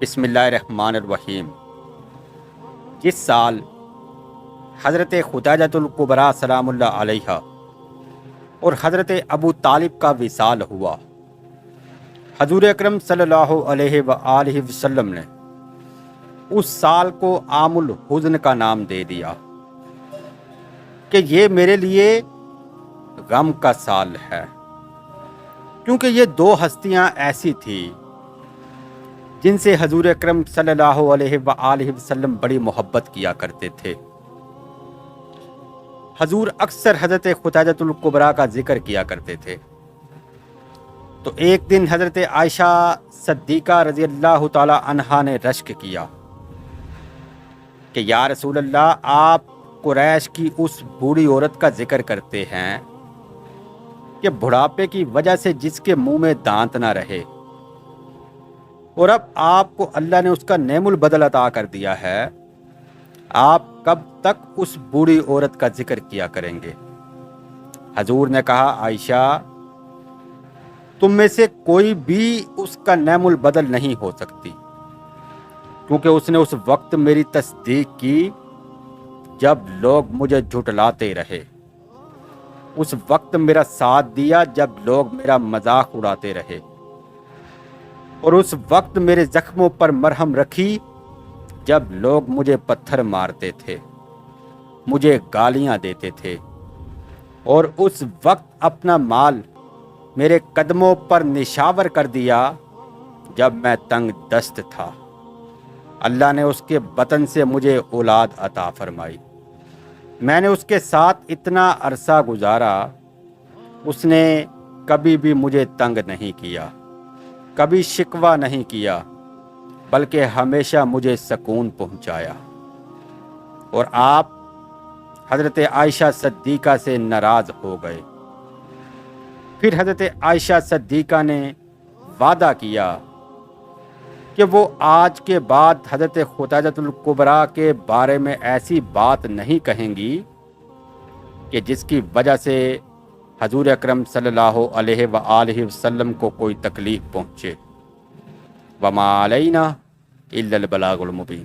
بسم اللہ الرحمن الرحیم۔ جس سال حضرت خدیجۃ الکبریٰ سلام اللہ علیہا اور حضرت ابو طالب کا وصال ہوا، حضور اکرم صلی اللہ علیہ وآلہ وسلم نے اس سال کو عام الحزن کا نام دے دیا کہ یہ میرے لیے غم کا سال ہے، کیونکہ یہ دو ہستیاں ایسی تھیں جن سے حضور اکرم صلی اللہ علیہ وآلہ وسلم بڑی محبت کیا کرتے تھے۔ حضور اکثر حضرت خدیجۃ الکبریٰ کا ذکر کیا کرتے تھے، تو ایک دن حضرت عائشہ صدیقہ رضی اللہ تعالی عنہا نے رشک کیا کہ یا رسول اللہ، آپ قریش کی اس بوڑھی عورت کا ذکر کرتے ہیں کہ بڑھاپے کی وجہ سے جس کے منہ میں دانت نہ رہے، اور اب آپ کو اللہ نے اس کا نعم البدل عطا کر دیا ہے، آپ کب تک اس بوڑھی عورت کا ذکر کیا کریں گے؟ حضور نے کہا، عائشہ، تم میں سے کوئی بھی اس کا نعم البدل نہیں ہو سکتی، کیونکہ اس نے اس وقت میری تصدیق کی جب لوگ مجھے جھٹلاتے رہے، اس وقت میرا ساتھ دیا جب لوگ میرا مذاق اڑاتے رہے، اور اس وقت میرے زخموں پر مرہم رکھی جب لوگ مجھے پتھر مارتے تھے، مجھے گالیاں دیتے تھے، اور اس وقت اپنا مال میرے قدموں پر نشاور کر دیا جب میں تنگ دست تھا۔ اللہ نے اس کے بطن سے مجھے اولاد عطا فرمائی، میں نے اس کے ساتھ اتنا عرصہ گزارا، اس نے کبھی بھی مجھے تنگ نہیں کیا، کبھی شکوہ نہیں کیا، بلکہ ہمیشہ مجھے سکون پہنچایا۔ اور آپ حضرت عائشہ صدیقہ سے ناراض ہو گئے۔ پھر حضرت عائشہ صدیقہ نے وعدہ کیا کہ وہ آج کے بعد حضرت خدیجۃ الکبریٰ کے بارے میں ایسی بات نہیں کہیں گی کہ جس کی وجہ سے حضور اکرم صلی اللہ علیہ وآلہ وسلم کو کوئی تکلیف پہنچے۔ وما علینا الا البلاغ المبین۔